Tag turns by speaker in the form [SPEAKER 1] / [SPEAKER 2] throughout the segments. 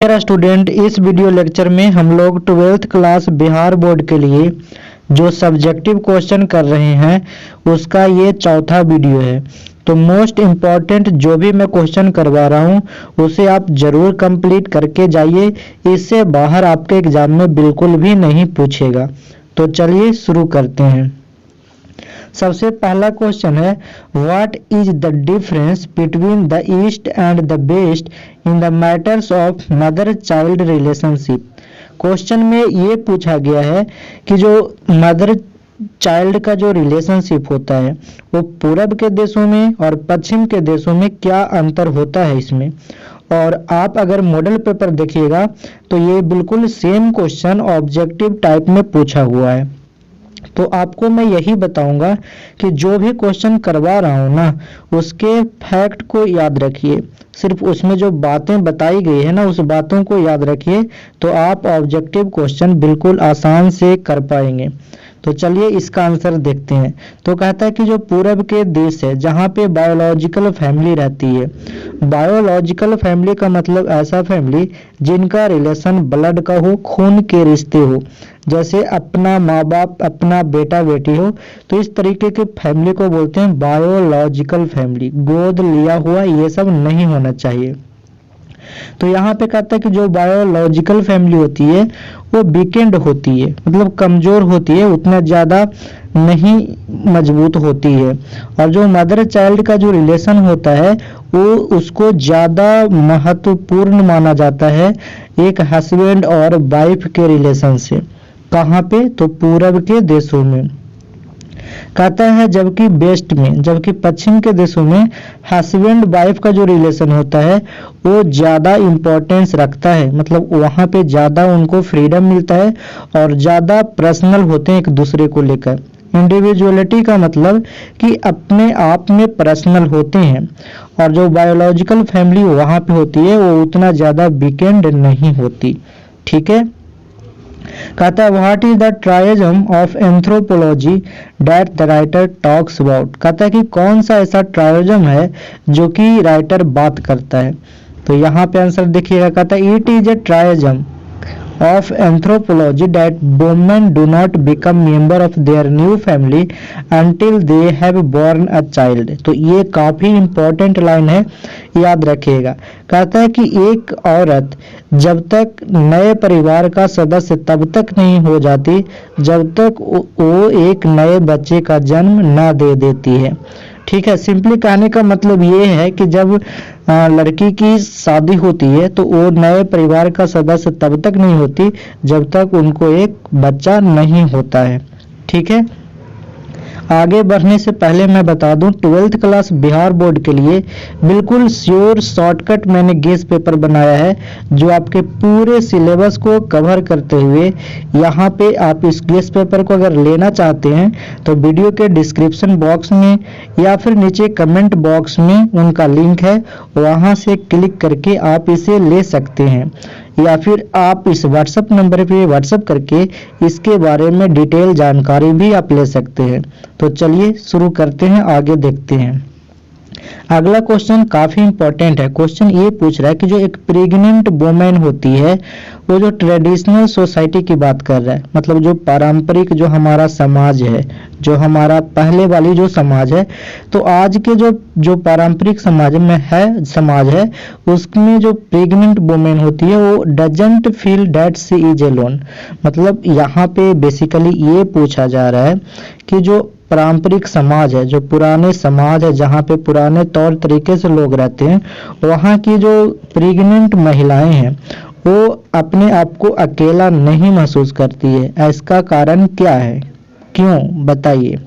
[SPEAKER 1] मेरा स्टूडेंट, इस video lecture में हम लोग 12th क्लास बिहार बोर्ड के लिए जो सब्जेक्टिव क्वेश्चन कर रहे हैं उसका ये चौथा वीडियो है। तो मोस्ट इम्पॉर्टेंट जो भी मैं क्वेश्चन करवा रहा हूँ उसे आप ज़रूर कंप्लीट करके जाइए, इससे बाहर आपके एग्ज़ाम में बिल्कुल भी नहीं पूछेगा। तो चलिए शुरू करते हैं। सबसे पहला क्वेश्चन है, what is the difference between the east and the west in the matters of mother child relationship. Question में ये पूछा गया है कि जो मदर चाइल्ड का जो रिलेशनशिप होता है वो पूरब के देशों में और पश्चिम के देशों में क्या अंतर होता है इसमें। और आप अगर मॉडल पेपर देखिएगा तो ये बिल्कुल सेम क्वेश्चन ऑब्जेक्टिव टाइप में पूछा हुआ है। तो आपको मैं यही बताऊंगा कि जो भी क्वेश्चन करवा रहा हूँ ना उसके फैक्ट को याद रखिए, सिर्फ उसमें जो बातें बताई गई है ना उस बातों को याद रखिए, तो आप ऑब्जेक्टिव क्वेश्चन बिल्कुल आसान से कर पाएंगे। तो चलिए इसका आंसर देखते हैं। तो कहता है कि जो पूरब के देश है जहाँ पे बायोलॉजिकल फैमिली रहती है। बायोलॉजिकल फैमिली का मतलब ऐसा फैमिली जिनका रिलेशन ब्लड का हो, खून के रिश्ते हो, जैसे अपना माँ बाप अपना बेटा बेटी हो, तो इस तरीके के फैमिली को बोलते हैं बायोलॉजिकल फैमिली। गोद लिया हुआ ये सब नहीं होना चाहिए। तो यहाँ पे कहता है कि जो बायोलॉजिकल फैमिली होती है वो वीकेंड होती है, मतलब कमजोर होती है, उतना ज़्यादा नहीं मजबूत होती है। और जो मदर चाइल्ड का जो रिलेशन होता है वो उसको ज़्यादा महत्वपूर्ण माना जाता है एक हस्बैंड और वाइफ के रिलेशन से। कहाँ पे? तो पूरब के देशों में। कहता है जबकि वेस्ट में, जबकि पश्चिम के देशों में हस्बैंड वाइफ का जो रिलेशन होता है वो ज़्यादा इम्पोर्टेंस रखता है, मतलब वहाँ पे ज़्यादा उनको फ्रीडम मिलता है और ज़्यादा पर्सनल होते हैं एक दूसरे को लेकर। इंडिविजुअलिटी का मतलब कि अपने आप में पर्सनल होते हैं। और जो बायोलॉजिकल फैमिली वहाँ पे होती है वो उतना ज़्यादा वीकेंड नहीं होती। ठीक है। कहता है what is the truism of anthropology that the writer talks about. कहता है कि कौन सा ऐसा ट्रायजम है जो कि राइटर बात करता है। तो यहाँ पे आंसर देखिएगा, कहता है it is a truism of anthropology that women do not become member of their new family until they have born a child। तो ये काफी इंपॉर्टेंट लाइन है, याद रखिएगा। कहता है कि एक औरत जब तक नए परिवार का सदस्य तब तक नहीं हो जाती जब तक वो एक नए बच्चे का जन्म न दे देती है। ठीक है। सिंपली कहने का मतलब ये है कि जब लड़की की शादी होती है तो वो नए परिवार का सदस्य तब तक नहीं होती जब तक उनको एक बच्चा नहीं होता है। ठीक है। आगे बढ़ने से पहले मैं बता दूं 12th क्लास बिहार बोर्ड के लिए बिल्कुल श्योर शॉर्टकट मैंने गेस पेपर बनाया है जो आपके पूरे सिलेबस को कवर करते हुए, यहाँ पे आप इस गेस पेपर को अगर लेना चाहते हैं तो वीडियो के डिस्क्रिप्शन बॉक्स में या फिर नीचे कमेंट बॉक्स में उनका लिंक है, वहाँ से क्लिक करके आप इसे ले सकते हैं, या फिर आप इस व्हाट्सएप नंबर पे व्हाट्सएप करके इसके बारे में डिटेल जानकारी भी आप ले सकते हैं। तो चलिए शुरू करते हैं, आगे देखते हैं। अगला क्वेश्चन काफी इंपॉर्टेंट है। क्वेश्चन ये पूछ रहा है कि जो एक प्रेग्नेंट वुमेन होती है वो जो ट्रेडिशनल सोसाइटी की बात कर रहा है, मतलब जो पारंपरिक जो हमारा समाज है, जो हमारा पहले वाली जो समाज है, तो आज के जो पारंपरिक समाज है उसमें जो प्रेग्नेंट वुमेन होती है वो doesn't feel that she is alone. मतलब यहाँ पे बेसिकली ये पूछा जा रहा है कि जो पारंपरिक समाज है, जो पुराने समाज है जहाँ पे पुराने तौर तरीके से लोग रहते हैं, वहाँ की जो प्रेग्नेंट महिलाएं हैं वो अपने आप को अकेला नहीं महसूस करती है। इसका कारण क्या है, क्यों, बताइए।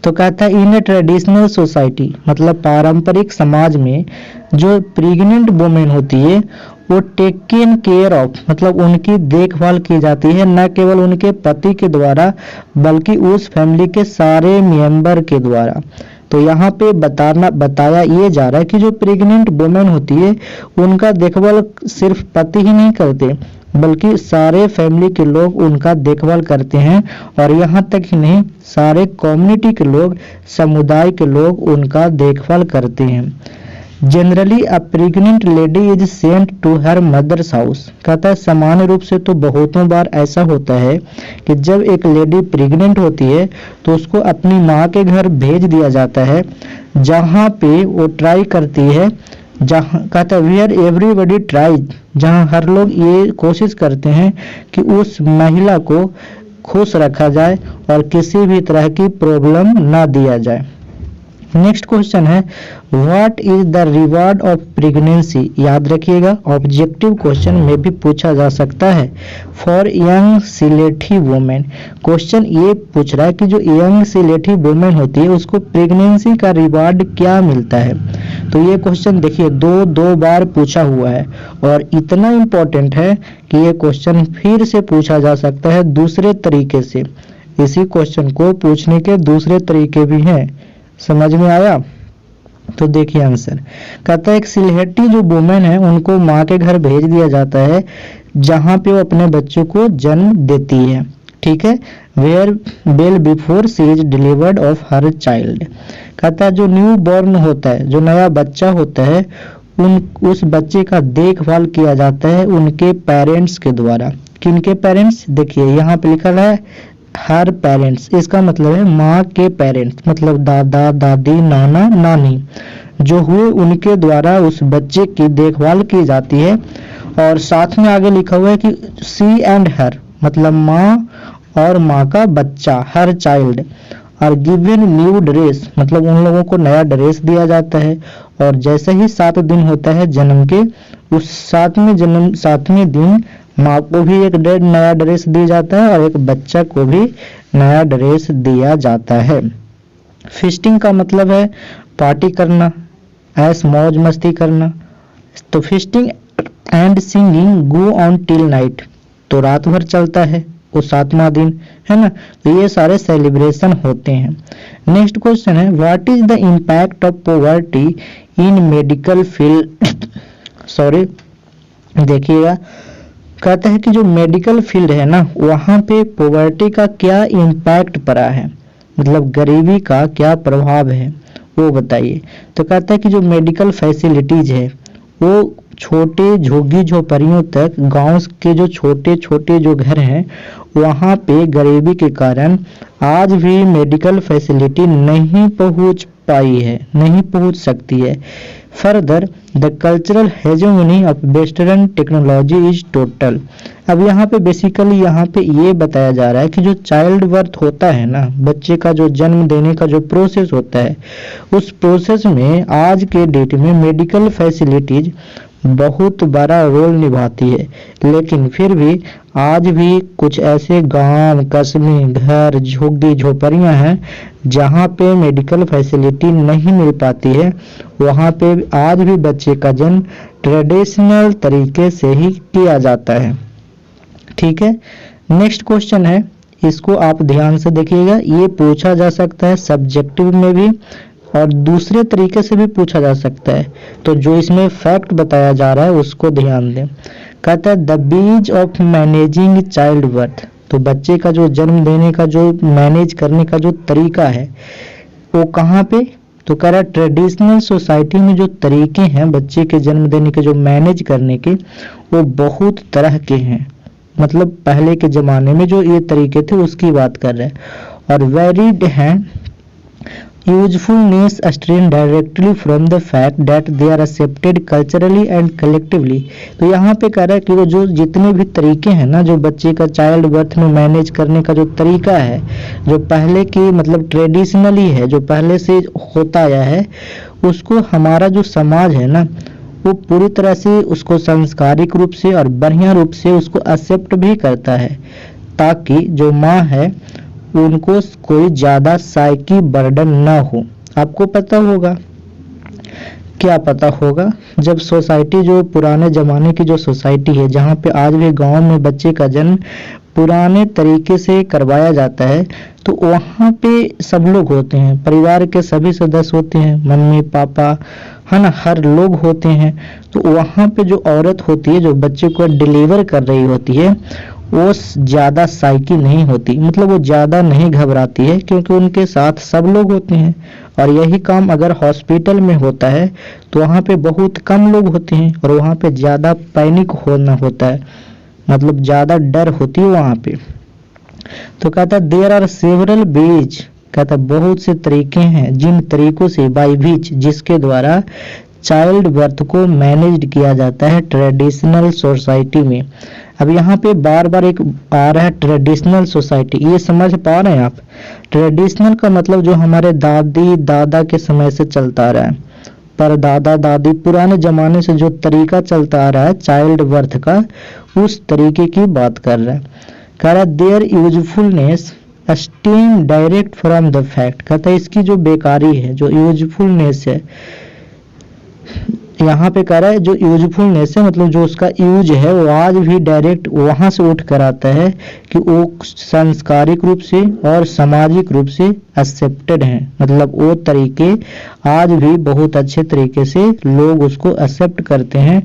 [SPEAKER 1] तो कहता है इन ए ट्रेडिशनल सोसाइटी, मतलब पारंपरिक समाज में जो प्रेग्नेंट वुमेन होती है वो टेकन केयर ऑफ, मतलब उनकी देखभाल की जाती है न केवल उनके पति के द्वारा बल्कि उस फैमिली के सारे मेंबर के द्वारा। तो यहाँ पे बताया ये जा रहा है कि जो प्रेग्नेंट वुमेन होती है उनका देखभाल सिर्फ पति ही नहीं करते बल्कि सारे फैमिली के लोग उनका देखभाल करते हैं, और यहाँ तक ही नहीं सारे कम्युनिटी के लोग, समुदाय के लोग उनका देखभाल करते हैं। Generally a pregnant lady is sent to her mother's house. कहता है सामान्य रूप से तो बहुतों बार ऐसा होता है कि जब एक लेडी प्रेग्नेंट होती है तो उसको अपनी माँ के घर भेज दिया जाता है, जहाँ पे वो ट्राई करती है, जहाँ कहता है वेयर एवरीबडी ट्राइज, जहाँ हर लोग ये कोशिश करते हैं कि उस महिला को खुश रखा जाए और किसी भी तरह की प्रॉब्लम ना दिया जाए। नेक्स्ट क्वेश्चन है what is the reward of pregnancy. याद रखिएगा ऑब्जेक्टिव क्वेश्चन में भी पूछा जा सकता है for young selective women. Question ये पूछ रहा है कि जो यंग सिलेक्टिव वुमेन होती है उसको प्रेगनेंसी का रिवार्ड क्या मिलता है। तो ये क्वेश्चन देखिए दो बार पूछा हुआ है और इतना इम्पोर्टेंट है कि ये क्वेश्चन फिर से पूछा जा सकता है दूसरे तरीके से। इसी क्वेश्चन को पूछने के दूसरे तरीके भी हैं, समझ में आया? तो देखिए आंसर कहता है एक सिलेक्टिव जो वुमेन है उनको माँ के घर भेज दिया जाता है जहाँ पे वो अपने बच्चों को जन्म देती है, ठीक है, where well before she is delivered of her child. कहता है जो न्यू बॉर्न होता है, जो नया बच्चा होता है, उस बच्चे का देखभाल किया जाता है उनके पेरेंट्स के द्वारा। किनके पेरेंट्स? देखिए यहाँ पे लिखा है हर पेरेंट्स, इसका मतलब है माँ के पेरेंट्स, मतलब दादा दादी नाना नानी जो हुए उनके द्वारा उस बच्चे की देखभाल की जाती है। और साथ में आगे लिखा हुआ है कि सी एंड हर, मतलब माँ और माँ का बच्चा, हर चाइल्ड और गिवन न्यू ड्रेस, मतलब उन लोगों को नया ड्रेस दिया जाता है। और जैसे ही 7 दिन होता है जन्म के, उस 7वें दिन माँ को भी एक नया ड्रेस दिया जाता है और एक बच्चा को भी नया ड्रेस दिया जाता है। फिस्टिंग का मतलब है पार्टी करना, ऐश मौज मस्ती करना। तो fisting and singing go on till night, तो रात भर चलता है वो 7वां दिन, है ना। तो ये सारे सेलिब्रेशन होते हैं। नेक्स्ट क्वेश्चन है what is the impact of poverty in medical field. Sorry, देखिएगा कहता है कि जो मेडिकल फील्ड है ना वहाँ पे पॉवर्टी का क्या इम्पैक्ट पड़ा है, मतलब गरीबी का क्या प्रभाव है वो बताइए। तो कहता है कि जो मेडिकल फैसिलिटीज है वो छोटे झुग्गी झोपड़ियों तक, गांव के जो छोटे छोटे जो घर हैं वहाँ पे गरीबी के कारण आज भी मेडिकल फैसिलिटी नहीं पहुँच पाई है, नहीं पहुँच सकती है। Further the cultural hegemony of western technology is total. अब यहाँ पे बेसिकली यहाँ पे ये बताया जा रहा है कि जो चाइल्ड बर्थ होता है ना, बच्चे का जो जन्म देने का जो प्रोसेस होता है, उस प्रोसेस में आज के डेट में मेडिकल फैसिलिटीज बहुत बड़ा रोल निभाती है। लेकिन फिर भी आज भी कुछ ऐसे गांव, कस्बे, घर, झुग्गी झोपड़ियां हैं जहां पे मेडिकल फैसिलिटी नहीं मिल पाती है। वहां पे आज भी बच्चे का जन्म ट्रेडिशनल तरीके से ही किया जाता है, ठीक है। नेक्स्ट क्वेश्चन है, इसको आप ध्यान से देखिएगा, ये पूछा जा सकता है सब्जेक्टिव में भी और दूसरे तरीके से भी पूछा जा सकता है। तो जो इसमें फैक्ट बताया जा रहा है उसको ध्यान दें। कहता है the bees of managing child birth, तो बच्चे का जो जन्म देने का जो मैनेज करने का जो तरीका है वो कहाँ पे? तो कह रहा है ट्रेडिशनल सोसाइटी में जो तरीके हैं बच्चे के जन्म देने के, जो मैनेज करने के, वो बहुत तरह के हैं। मतलब पहले के जमाने में जो ये तरीके थे उसकी बात कर रहे हैं। और वेरिड हैं, usefulness strain directly from the fact that they are accepted culturally and collectively. तो यहाँ पे कह रहा है कि वो जो जितने भी तरीके हैं ना, जो बच्चे का चाइल्ड बर्थ में मैनेज करने का जो तरीका है, जो पहले की मतलब ट्रेडिशनली है, जो पहले से होता आया है, उसको हमारा जो समाज है ना वो पूरी तरह से उसको सांस्कारिक रूप से और बढ़िया रूप से उसको एक्सेप्ट भी करता है, ताकि जो माँ है उनको कोई ज्यादा साइकी बर्डन ना हो। आपको पता होगा, क्या पता होगा, जब सोसाइटी, जो पुराने जमाने की जो सोसाइटी है जहाँ पे आज भी गांव में बच्चे का जन्म पुराने तरीके से करवाया जाता है, तो वहाँ पे सब लोग होते हैं, परिवार के सभी सदस्य होते हैं, मम्मी पापा, है ना, हर लोग होते हैं। तो वहाँ पे जो औरत होती है जो बच्चे को डिलीवर कर रही होती है, वो ज़्यादा साइकी नहीं होती, मतलब वो ज़्यादा नहीं घबराती है, क्योंकि उनके साथ सब लोग होते हैं। और यही काम अगर हॉस्पिटल में होता है तो वहाँ पे बहुत कम लोग होते हैं और वहाँ पे ज़्यादा पैनिक होना होता है, मतलब ज़्यादा डर होती है वहाँ पे। तो कहता है देयर आर सेवरल वेज, कहता बहुत से तरीके हैं जिन तरीकों से बाय विच, जिसके द्वारा चाइल्ड बर्थ को मैनेज किया जाता है ट्रेडिशनल सोसाइटी में। अब यहाँ पे बार बार एक आ रहा है ट्रेडिशनल सोसाइटी, ये समझ पा रहे हैं आप? ट्रेडिशनल का मतलब जो हमारे दादी दादा के समय से चलता आ रहा है, पर दादा दादी पुराने जमाने से जो तरीका चलता आ रहा है चाइल्ड बर्थ का, उस तरीके की बात कर रहा है। कह रहा है their usefulness stem direct from the fact, कहता है इसकी जो बेकारी है, जो यूजफुलनेस है, यहाँ पे कह रहा है जो यूजफुलनेस है मतलब जो उसका यूज है वो आज भी डायरेक्ट वहां से उठ कर आता है कि वो सांस्कारिक रूप से और सामाजिक रूप से एक्सेप्टेड हैं, मतलब वो तरीके आज भी बहुत अच्छे तरीके से लोग उसको एक्सेप्ट करते हैं।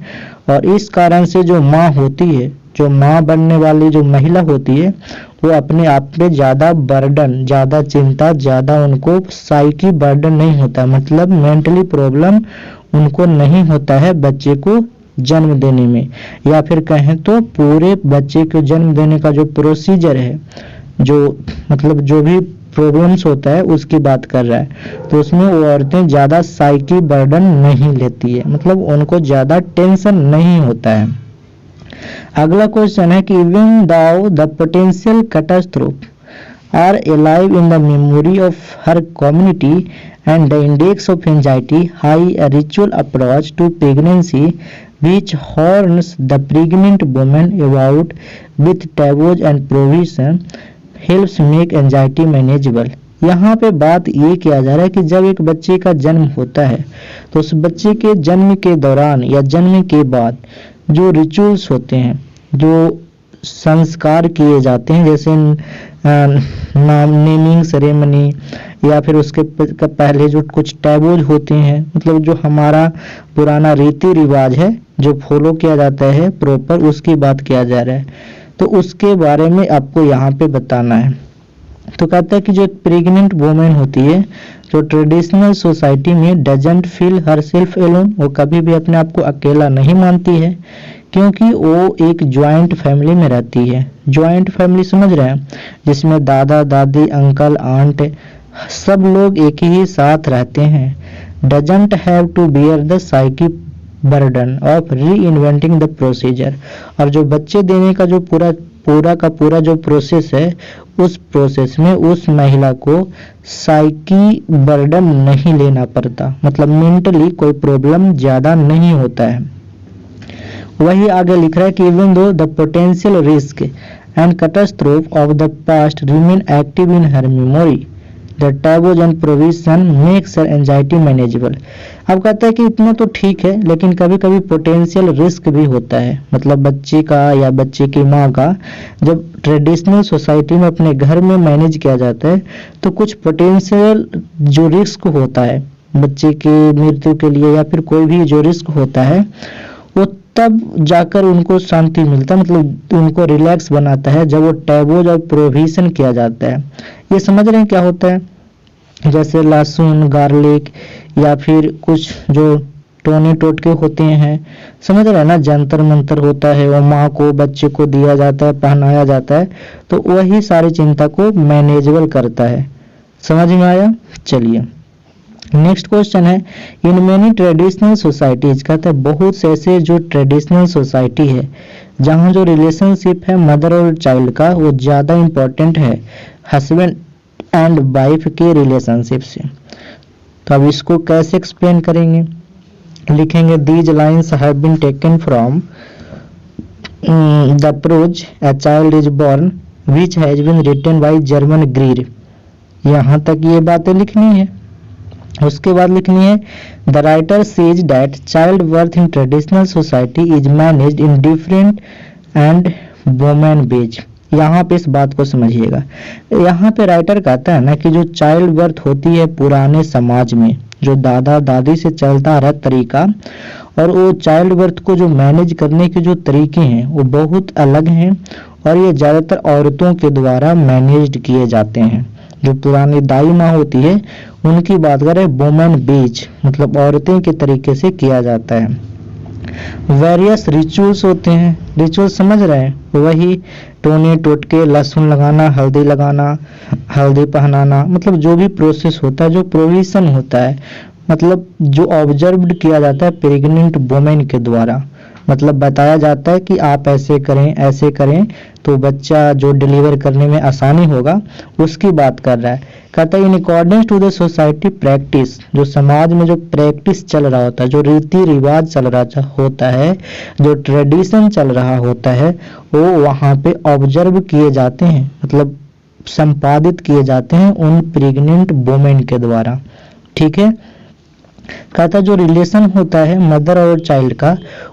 [SPEAKER 1] और इस कारण से जो माँ होती है, जो माँ बनने वाली जो महिला होती है, वो अपने आप पे ज़्यादा बर्डन, ज़्यादा चिंता, ज़्यादा उनको साइकी बर्डन नहीं होता, मतलब मेंटली प्रॉब्लम उनको नहीं होता है बच्चे को जन्म देने में, या फिर कहें तो पूरे बच्चे को जन्म देने का जो प्रोसीजर है, जो मतलब जो भी प्रॉब्लम्स होता है उसकी बात कर रहा है। तो उसमें वो औरतें ज़्यादा साइकी बर्डन नहीं लेती है, मतलब उनको ज़्यादा टेंशन नहीं होता है। अगला क्वेश्चन है कि even though the potential catastrophe are alive in the memory of her community and the index of anxiety high, a ritual approach to pregnancy which warns the pregnant woman about with taboos and provision helps make anxiety manageable। यहाँ पे बात ये किया जा रहा है कि जब एक बच्चे का जन्म होता है तो उस बच्चे के जन्म के दौरान या जन्म के बाद जो रिचुअल्स होते हैं, जो संस्कार किए जाते हैं, जैसे नेमिंग सेरेमनी या फिर उसके पहले जो कुछ टैबूज होते हैं, मतलब जो हमारा पुराना रीति रिवाज है जो फॉलो किया जाता है प्रॉपर, उसकी बात किया जा रहा है। तो उसके बारे में आपको यहाँ पे बताना है। तो कहता है कि जो एक प्रेग्नेंट वुमेन होती है जो ट्रेडिशनल सोसाइटी में डजंट फील हरसेल्फ एलोन, वो कभी भी अपने आप को अकेला नहीं मानती है, क्योंकि वो एक ज्वाइंट फैमिली में रहती है। ज्वाइंट फैमिली समझ रहे हैं, जिसमें दादा दादी अंकल आंट सब लोग एक ही साथ रहते हैं। Doesn't have to bear the psychic burden of reinventing the procedure, और जो बच्चे देने का जो पूरा जो प्रोसेस है, उस प्रोसेस में उस महिला को साइकी बर्डन नहीं लेना पड़ता, मतलब मेंटली कोई प्रॉब्लम ज़्यादा नहीं होता है। वही आगे लिख रहा है कि even though the potential risk and catastrophe of the past remain active in her memory, the taboos and provision makes her anxiety manageable. अब कहता है कि इतना तो ठीक है, लेकिन कभी कभी पोटेंशियल रिस्क भी होता है, मतलब बच्चे का या बच्चे की माँ का जब ट्रेडिशनल सोसाइटी में अपने घर में मैनेज किया जाता है तो कुछ पोटेंशियल जो रिस्क होता है बच्चे की मृत्यु के लिए या फिर कोई भी जो रिस्क होता है, वो तब जाकर उनको शांति मिलता है, मतलब उनको रिलैक्स बनाता है जब वो टैबूज और प्रोविजन किया जाता है। ये समझ रहे हैं क्या होता है? जैसे लहसुन, गार्लिक या फिर कुछ जो टोने टोटके होते हैं, समझ रहे हैं ना, जंतर मंतर होता है, वो माँ को बच्चे को दिया जाता है, पहनाया जाता है, तो वही सारी चिंता को मैनेजेबल करता है। समझ में आया? चलिए नेक्स्ट क्वेश्चन है, इन मेनी ट्रेडिशनल सोसाइटीज, कहते हैं बहुत से ऐसे जो ट्रेडिशनल सोसाइटी है जहाँ जो रिलेशनशिप है मदर और चाइल्ड का वो ज़्यादा इम्पोर्टेंट है हस्बैंड एंड वाइफ के रिलेशनशिप से। तो अब इसको कैसे एक्सप्लेन करेंगे? लिखेंगे these lines have been taken from the prose a child is born which has been written by Germaine Greer. यहाँ तक ये बातें लिखनी है। उसके बाद लिखनी है the writer says that child birth in traditional society is managed in different and women ways. यहाँ पे इस बात को समझिएगा, यहाँ पे राइटर कहता है ना कि जो चाइल्ड बर्थ होती है पुराने समाज में जो दादा दादी से चलता आ रहा तरीका, और वो चाइल्ड बर्थ को जो मैनेज करने के जो तरीके हैं वो बहुत अलग हैं और ये ज़्यादातर औरतों के द्वारा मैनेज्ड किए जाते हैं। जो पुरानी दाई माँ होती है उनकी बात करें, वुमेन बेज मतलब औरतें के तरीके से किया जाता है। वेरियस रिचुअल्स होते हैं, रिचुअल्स समझ रहे हैं, वही टोने टोटके, लहसुन लगाना, हल्दी लगाना, हल्दी पहनाना, मतलब जो भी प्रोसेस होता है, जो प्रोविजन होता है, मतलब जो ऑब्जर्व्ड किया जाता है प्रेग्नेंट वुमेन के द्वारा, मतलब बताया जाता है कि आप ऐसे करें तो बच्चा जो डिलीवर करने में आसानी होगा, उसकी बात कर रहा है। कहता है in according to the society practice, जो समाज में जो प्रैक्टिस चल रहा होता है, जो रीति रिवाज चल रहा होता है, जो ट्रेडिशन चल रहा होता है, वो वहाँ पे ऑब्जर्व किए जाते हैं, मतलब संपादित किए जाते हैं उन प्रेग्नेंट वुमेन के द्वारा। ठीक है। कहता जो रिलेशन होता है मदर और चाइल्ड का,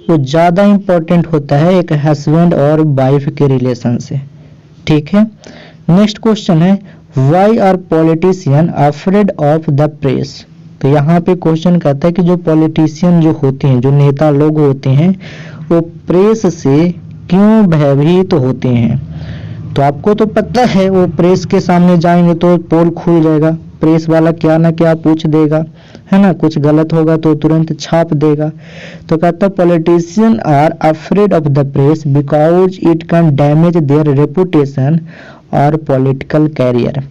[SPEAKER 1] वो ज़्यादा इम्पोर्टेंट होता है एक हस्बैंड और वाइफ के रिलेशन से। ठीक है। नेक्स्ट क्वेश्चन है why are politician afraid of the press. तो यहाँ पे क्वेश्चन कहता है कि जो पॉलिटिशियन जो होते हैं, जो नेता लोग होते हैं, वो प्रेस से क्यों भयभीत होते हैं। तो आपको तो पता है वो प्रेस के सामने जाएंगे तो पोल खुल जाएगा, प्रेस वाला क्या ना क्या पूछ देगा, है ना, कुछ गलत होगा तो तुरंत छाप देगा। तो कहता politician are afraid of the press because it can damage their reputation और पॉलिटिकल कैरियर।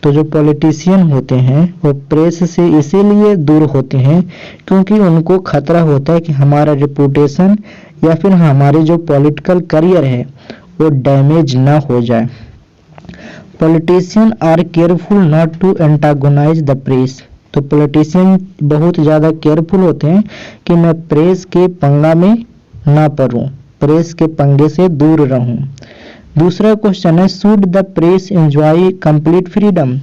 [SPEAKER 1] तो जो पॉलिटिशियन होते हैं वो प्रेस से इसीलिए दूर होते हैं क्योंकि उनको खतरा होता है कि हमारा रेपुटेशन या फिर हमारे जो पॉलिटिकल करियर है वो डैमेज ना हो जाए। Politician are careful not to antagonize the press. तो पॉलिटिशियन बहुत ज़्यादा केयरफुल होते हैं कि मैं प्रेस के पंगा में ना पड़ूं, प्रेस के पंगे से दूर रहूं। दूसरा क्वेश्चन है should the press enjoy complete freedom.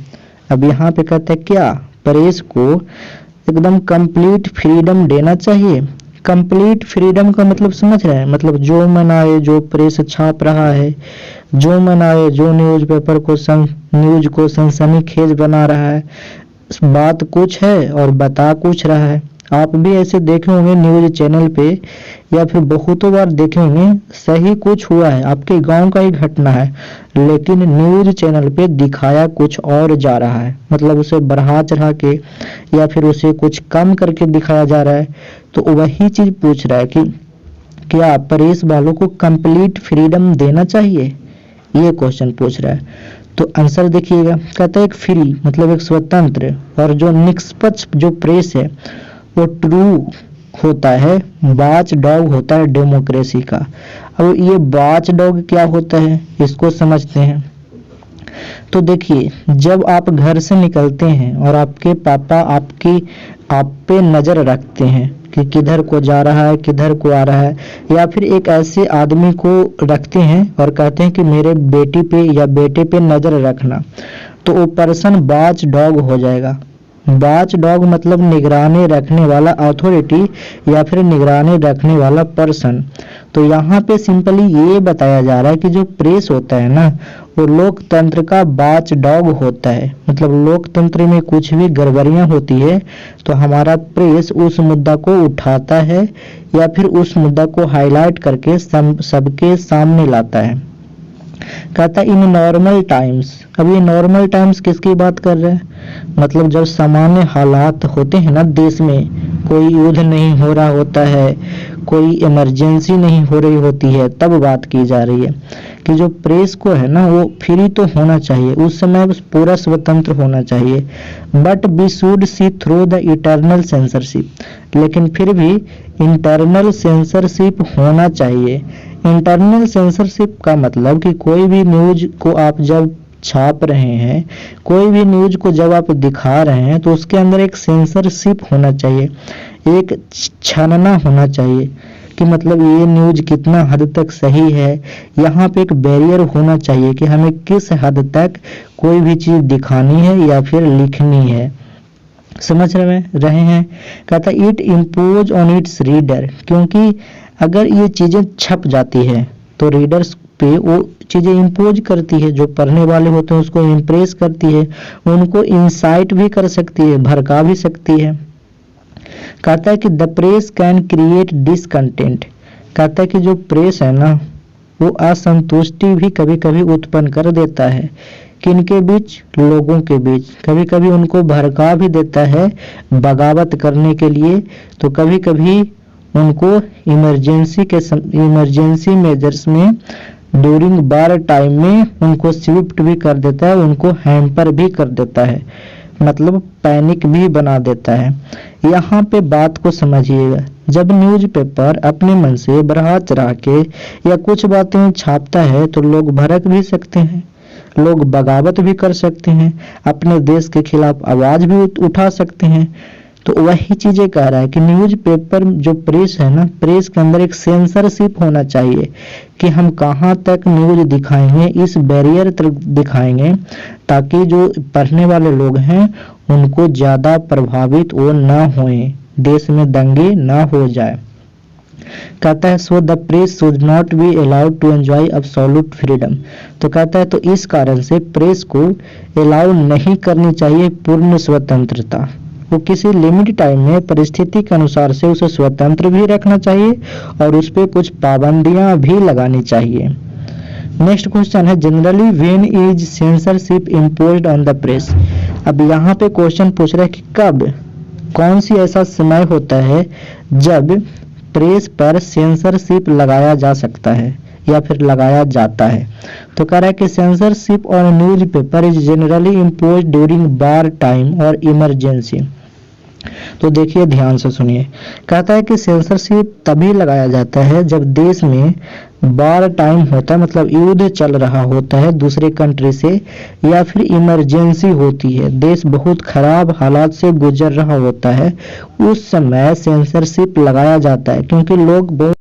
[SPEAKER 1] अब यहाँ पे कहते हैं क्या प्रेस को एकदम कंप्लीट फ्रीडम देना चाहिए। कंप्लीट फ्रीडम का मतलब समझ रहे हैं, मतलब जो मन आए, जो प्रेस छाप रहा है, जो मन आए, जो न्यूज़पेपर को न्यूज को सनसनीखेज बना रहा है, बात कुछ है और बता कुछ रहा है। आप भी ऐसे देखे होंगे न्यूज चैनल पे या फिर बहुतों बार देखे होंगे, सही कुछ हुआ है, आपके गांव का ही घटना है, लेकिन न्यूज चैनल पे दिखाया कुछ और जा रहा है, मतलब उसे बढ़ा चढ़ा के या फिर उसे कुछ कम करके दिखाया जा रहा है। तो वही चीज पूछ रहा है कि क्या प्रेस वालों को कंप्लीट फ्रीडम देना चाहिए, ये क्वेश्चन पूछ रहा है। तो आंसर देखिएगा, कहता है एक फ्री मतलब एक स्वतंत्र और जो निष्पक्ष जो प्रेस है वो ट्रू होता है, वॉच डॉग होता है डेमोक्रेसी का। अब ये वॉच डॉग क्या होता है इसको समझते हैं। तो देखिए जब आप घर से निकलते हैं और आपके पापा आप पे नजर रखते हैं कि किधर को जा रहा है, किधर को आ रहा है, या फिर एक ऐसे आदमी को रखते हैं और कहते हैं कि मेरे बेटी पे या बेटे पे नजर रखना, तो वो पर्सन वॉच डॉग हो जाएगा। वॉच डॉग मतलब निगरानी रखने वाला अथॉरिटी या फिर निगरानी रखने वाला पर्सन। तो यहाँ पे सिंपली ये बताया जा रहा है कि जो प्रेस होता है ना वो लोकतंत्र का वॉच डॉग होता है, मतलब लोकतंत्र में कुछ भी गड़बड़ियां होती है तो हमारा प्रेस उस मुद्दा को उठाता है या फिर उस मुद्दा को हाईलाइट करके सबके सामने लाता है। कहता इन नॉर्मल टाइम्स। अब ये नॉर्मल टाइम्स किसकी बात कर रहे हैं, मतलब जब सामान्य हालात होते हैं ना देश में, कोई युद्ध नहीं हो रहा होता है, कोई इमरजेंसी नहीं हो रही होती है, तब बात की जा रही है कि जो प्रेस को है ना वो फ्री तो होना चाहिए, उस समय पूरा स्वतंत्र होना चाहिए, but we should see through the eternal censorship. लेकिन फिर भी इंटरनल सेंसरशिप होना चाहिए। इंटरनल सेंसरशिप का मतलब कि कोई भी न्यूज को आप जब छाप रहे हैं, कोई भी न्यूज को जब आप दिखा रहे हैं तो उसके अंदर एक सेंसरशिप होना चाहिए, एक छानना होना चाहिए कि मतलब ये न्यूज कितना हद तक सही है। यहाँ पे एक बैरियर होना चाहिए कि हमें किस हद तक कोई भी चीज दिखानी है या फिर लिखनी है। समझ रहे हैं। कहता it impose on it's reader, क्योंकि अगर ये चीजें छप जाती है तो रीडर्स पे वो चीजें इम्पोज करती है, जो पढ़ने वाले होते हैं उसको इम्प्रेस करती है, उनको इंसाइट भी कर सकती है, भड़का भी सकती है। कहता है कि the press can create discontent. कहता है कि जो प्रेस है ना वो असंतुष्टि भी कभी कभी उत्पन्न कर देता है। किनके बीच? लोगों के बीच। कभी कभी उनको भड़का भी देता है बगावत करने के लिए, तो कभी कभी उनको इमरजेंसी मेजर्स में ड्यूरिंग वार टाइम में उनको स्विफ्ट भी कर देता है, उनको हैम्पर भी कर देता है, मतलब पैनिक भी बना देता है। यहाँ पे बात को समझिएगा, जब न्यूज़पेपर अपने मन से बढ़ा चढ़ा के या कुछ बातें छापता है तो लोग भड़क भी सकते हैं, लोग बगावत भी कर सकते हैं, अपने देश के खिलाफ आवाज भी उठा सकते हैं। तो वही चीजें कह रहा है कि न्यूज़पेपर जो प्रेस है ना, प्रेस के अंदर एक सेंसरशिप होना चाहिए कि हम कहाँ तक न्यूज दिखाएंगे, इस बैरियर तक दिखाएंगे ताकि जो पढ़ने वाले लोग हैं उनको ज्यादा प्रभावित वो ना होए, देश में दंगे ना हो जाए। कहता है so the press should not be allowed to enjoy absolute freedom. तो कहता है तो इस कारण से प्रेस को अलाउ नहीं करनी चाहिए पूर्ण स्वतंत्रता, वो किसी लिमिट टाइम में परिस्थिति के अनुसार से उसे स्वतंत्र भी रखना चाहिए और उस पर कुछ पाबंदियां भी लगानी चाहिए। नेक्स्ट क्वेश्चन है generally when is censorship imposed on the press. अब यहाँ पे क्वेश्चन पूछ रहा है कि कब, कौन सी ऐसा समय होता है जब प्रेस पर सेंसरशिप लगाया जा सकता है या फिर लगाया जाता है। तो कह रहा है कि censorship on newspaper is generally imposed during war time और इमरजेंसी। तो देखिए ध्यान से सुनिए, कहता है कि सेंसरशिप तभी लगाया जाता है जब देश में वार टाइम होता है, मतलब युद्ध चल रहा होता है दूसरे कंट्री से, या फिर इमरजेंसी होती है, देश बहुत खराब हालात से गुजर रहा होता है, उस समय सेंसरशिप लगाया जाता है क्योंकि लोग बहुत